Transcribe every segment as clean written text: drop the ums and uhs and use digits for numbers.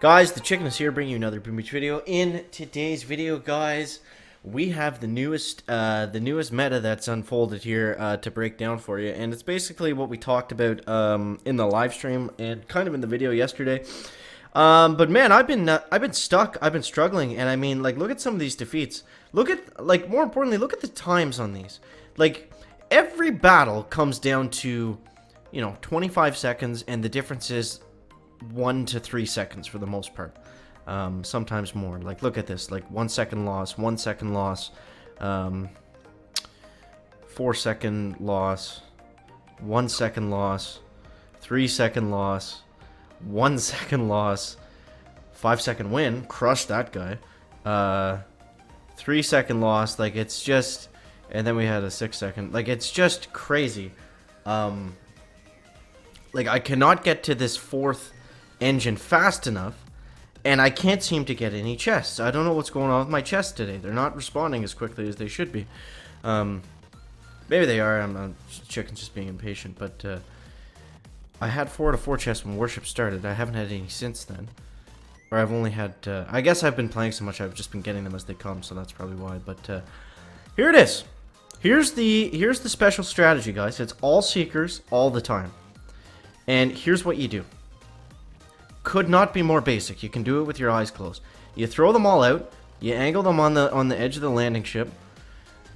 Guys, the chicken is here bringing you another Beach video. In today's video, guys, we have the newest meta that's unfolded here to break down for you, and it's basically what we talked about in the live stream and kind of in the video yesterday. But man, I've been stuck. I've been struggling, and I mean, like, look at some of these defeats. Look at, like, more importantly, look at the times on these. Like, every battle comes down to, 25 seconds, and the difference is 1 to 3 seconds for the most part. Sometimes more. Like, look at this. Like, 1 second loss, 1 second loss, 4 second loss, 1 second loss, 3 second loss, 1 second loss, 5 second win. Crushed that guy. 3 second loss. Like, it's just... And then we had a 6 second. Like, it's just crazy. Like, I cannot get to this fourth engine fast enough, and I can't seem to get any chests. I don't know what's going on with my chests today. They're not responding as quickly as they should be. Maybe they are. I'm not. Chicken's just being impatient, but I had 4 out of 4 chests when Warships started. I haven't had any since then. Or I've only had... I guess I've been playing so much, I've just been getting them as they come, so that's probably why. But here it is. Here's the special strategy, guys. It's all Seekers all the time. And here's what you do. Could not be more basic. You can do it with your eyes closed. You throw them all out. You angle them on the edge of the landing ship.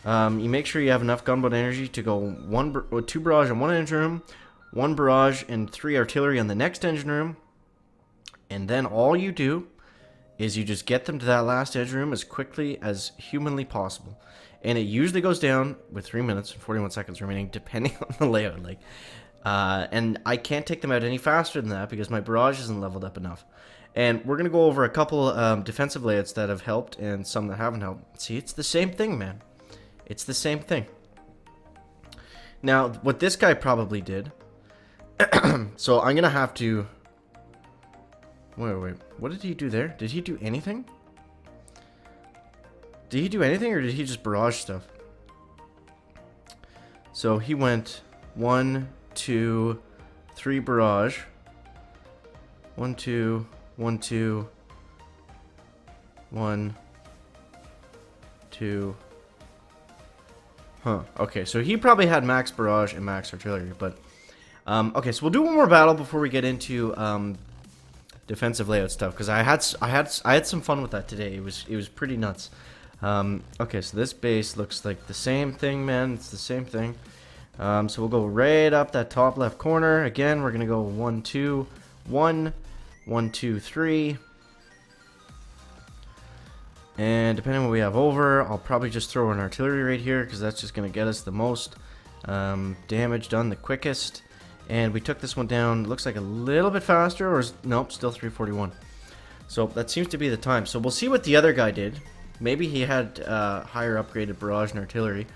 You make sure you have enough gunboat energy to go 2 barrage in one engine room, 1 barrage and 3 artillery on the next engine room. And then all you do is you just get them to that last engine room as quickly as humanly possible. And it usually goes down with 3 minutes and 41 seconds remaining, depending on the layout. Like, and I can't take them out any faster than that because my barrage isn't leveled up enough. And we're going to go over a couple defensive layouts that have helped and some that haven't helped. See, it's the same thing, man. It's the same thing. Now, what this guy probably did... so I'm going to have to... Wait. What did he do there? Did he do anything? Did he do anything, or did he just barrage stuff? So he went 1, 2, 3 barrage. 1, 2, 1, 2, 1, 2. Huh. Okay, so he probably had max barrage and max artillery, but okay, so we'll do one more battle before we get into defensive layout stuff, because I had some fun with that today. It was pretty nuts. Okay, so this base looks like the same thing, man. It's the same thing. So we'll go right up that top left corner. Again, we're gonna go 1, 2, 1, 1, 2, 3. And depending on what we have over, I'll probably just throw an artillery right here, because that's just gonna get us the most damage done the quickest. And we took this one down, looks like a little bit faster, or nope, still 341. So that seems to be the time. So we'll see what the other guy did. Maybe he had higher upgraded barrage and artillery.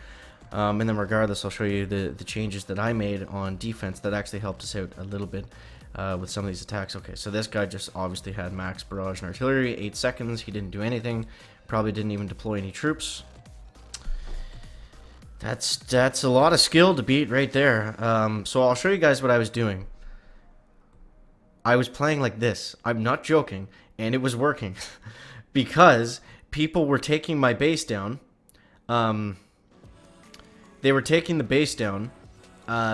And then regardless, I'll show you the changes that I made on defense that actually helped us out a little bit with some of these attacks. Okay, so this guy just obviously had max barrage and artillery, 8 seconds. He didn't do anything. Probably didn't even deploy any troops. That's a lot of skill to beat right there. So I'll show you guys what I was doing. I was playing like this. I'm not joking, and it was working because people were taking my base down. They were taking the base down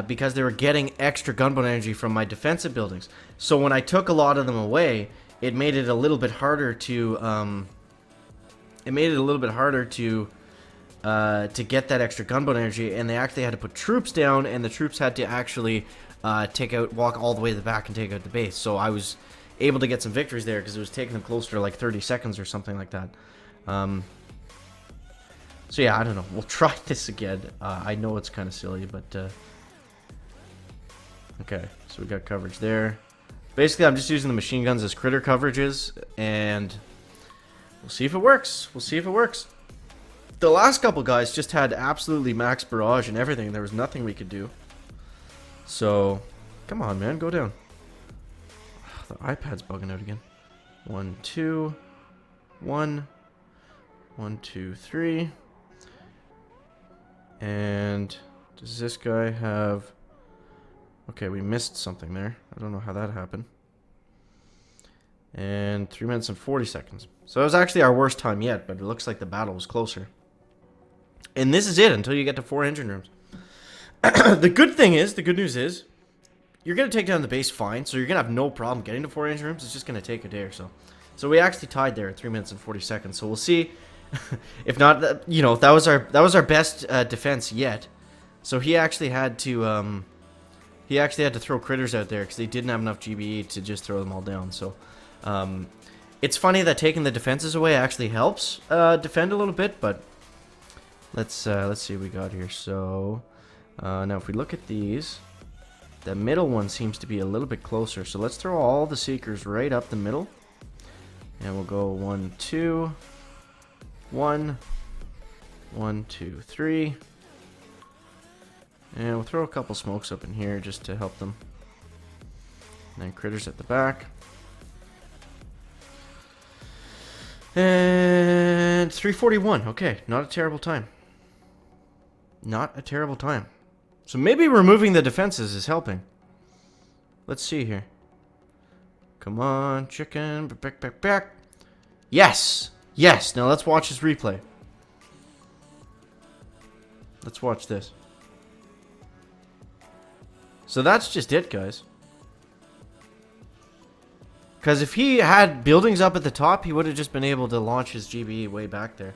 because they were getting extra gunboat energy from my defensive buildings. So when I took a lot of them away, it made it a little bit harder to get that extra gunboat energy, and they actually had to put troops down, and the troops had to actually walk all the way to the back and take out the base. So I was able to get some victories there because it was taking them closer to like 30 seconds or something like that. So yeah, I don't know. We'll try this again. I know it's kind of silly, but okay. So we got coverage there. Basically, I'm just using the machine guns as critter coverages, and we'll see if it works. We'll see if it works. The last couple guys just had absolutely max barrage and everything. There was nothing we could do. So, come on, man. Go down. The iPad's bugging out again. 1, 2, 1, 1, 2, 3. And does this guy have... Okay, we missed something there. I don't know how that happened. And 3 minutes and 40 seconds. So it was actually our worst time yet, but it looks like the battle was closer. And this is it until you get to 4 engine rooms. The good news is, you're going to take down the base fine, so you're going to have no problem getting to 4 engine rooms. It's just going to take a day or so. So we actually tied there at 3 minutes and 40 seconds. So we'll see. If not, you know, that was our best defense yet. So he actually had to throw critters out there because they didn't have enough GBE to just throw them all down. So it's funny that taking the defenses away actually helps defend a little bit, but let's see what we got here. So now if we look at these, the middle one seems to be a little bit closer. So let's throw all the seekers right up the middle, and we'll go 1, 2, 1, 1, 2, 3. And we'll throw a couple smokes up in here just to help them. And then critters at the back. And 341. Okay, not a terrible time. Not a terrible time. So maybe removing the defenses is helping. Let's see here. Come on, chicken. Back. Yes! Yes! Now let's watch this replay. Let's watch this. So that's just it, guys. Because if he had buildings up at the top, he would have just been able to launch his GBE way back there.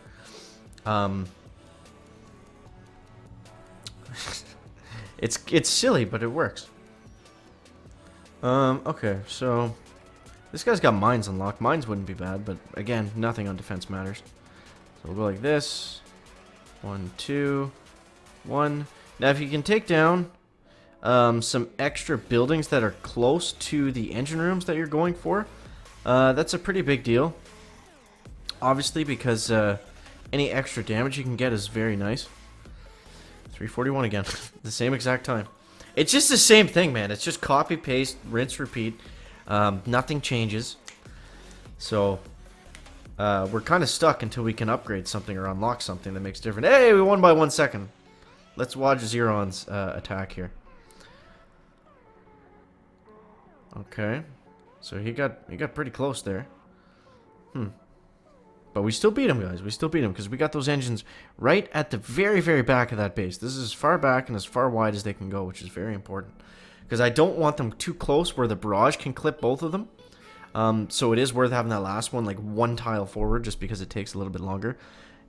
It's silly, but it works. Okay, so this guy's got mines unlocked. Mines wouldn't be bad, but again, nothing on defense matters. So we'll go like this. 1, 2, 1. Now, if you can take down some extra buildings that are close to the engine rooms that you're going for, that's a pretty big deal. Obviously, because any extra damage you can get is very nice. 341 again. The same exact time. It's just the same thing, man. It's just copy, paste, rinse, repeat. Nothing changes. So, we're kind of stuck until we can upgrade something or unlock something that makes different. Hey, we won by 1 second. Let's watch Zeron's attack here. Okay. So he got pretty close there. But we still beat him, guys. We still beat him because we got those engines right at the very, very back of that base. This is as far back and as far wide as they can go, which is very important. Because I don't want them too close where the barrage can clip both of them. So it is worth having that last one like 1 tile forward just because it takes a little bit longer.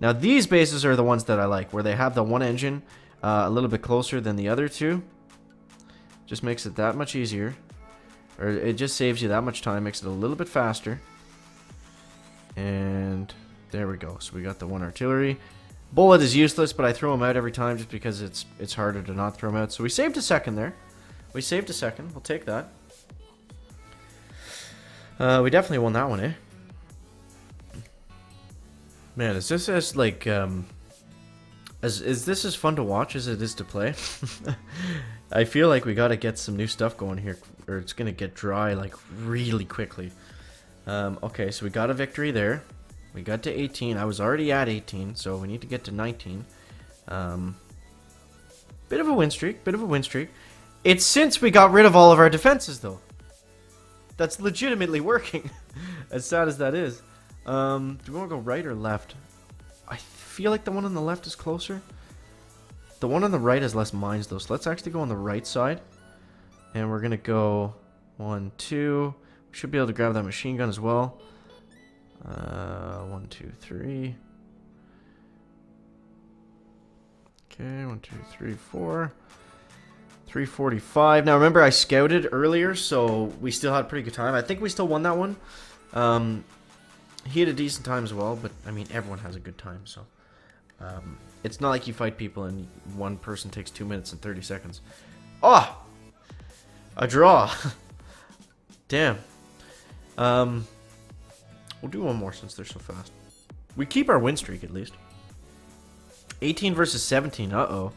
Now these bases are the ones that I like, where they have the one engine a little bit closer than the other two. Just makes it that much easier. Or it just saves you that much time, makes it a little bit faster. And there we go. So we got the 1 artillery. Bullet is useless, but I throw him out every time just because it's harder to not throw him out. So we saved a second there. We saved a second. We'll take that. We definitely won that one, eh? Man, is this as like is this as fun to watch as it is to play? I feel like we gotta get some new stuff going here, or it's gonna get dry like really quickly. Okay, so we got a victory there. We got to 18. I was already at 18, so we need to get to 19. Bit of a win streak. Bit of a win streak. It's since we got rid of all of our defenses, though. That's legitimately working. As sad as that is. Do we want to go right or left? I feel like the one on the left is closer. The one on the right has less mines, though. So let's actually go on the right side. And we're going to go 1, 2... Should be able to grab that machine gun as well. 1, 2, 3. Okay, 1, 2, 3, 4. 345. Now remember, I scouted earlier, so we still had a pretty good time. I think we still won that one. He had a decent time as well, but I mean, everyone has a good time, so it's not like you fight people and one person takes 2 minutes and 30 seconds. Oh, a draw. Damn. We'll do one more since they're so fast. We keep our win streak at least. 18 versus 17. Uh-oh.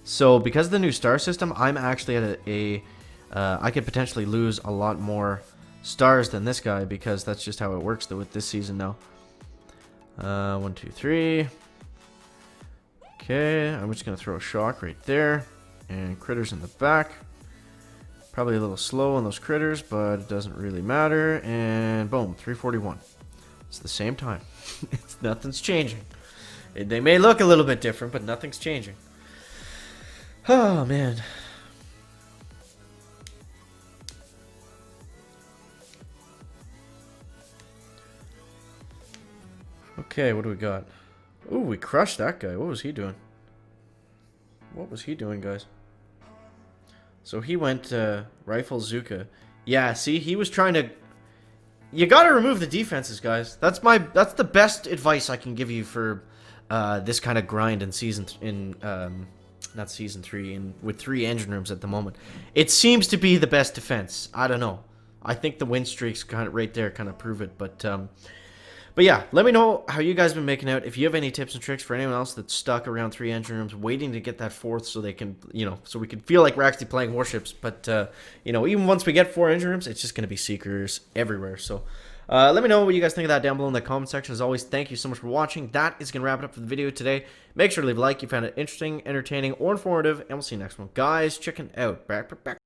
So because of the new star system, I'm actually at I could potentially lose a lot more stars than this guy because that's just how it works though with this season now. 1, 2, 3. Okay, I'm just gonna throw a shock right there and critters in the back. Probably a little slow on those critters, but it doesn't really matter. And boom, 341. It's the same time. Nothing's changing. They may look a little bit different, but nothing's changing. Oh, man. Okay, what do we got? Ooh, we crushed that guy. What was he doing? What was he doing, guys? So he went Rifle Zuka. Yeah, see, he was trying to... You gotta remove the defenses, guys. That's the best advice I can give you for this kind of grind in not season 3, with 3 engine rooms at the moment. It seems to be the best defense. I don't know. I think the win streaks kind of right there kind of prove it, but yeah, let me know how you guys have been making out. If you have any tips and tricks for anyone else that's stuck around 3 engine rooms waiting to get that 4th so they can, so we can feel like we're actually playing Warships. But, even once we get 4 engine rooms, it's just going to be Seekers everywhere. So, let me know what you guys think of that down below in the comment section. As always, thank you so much for watching. That is going to wrap it up for the video today. Make sure to leave a like if you found it interesting, entertaining, or informative, and we'll see you next one. Guys, chicken out. Back.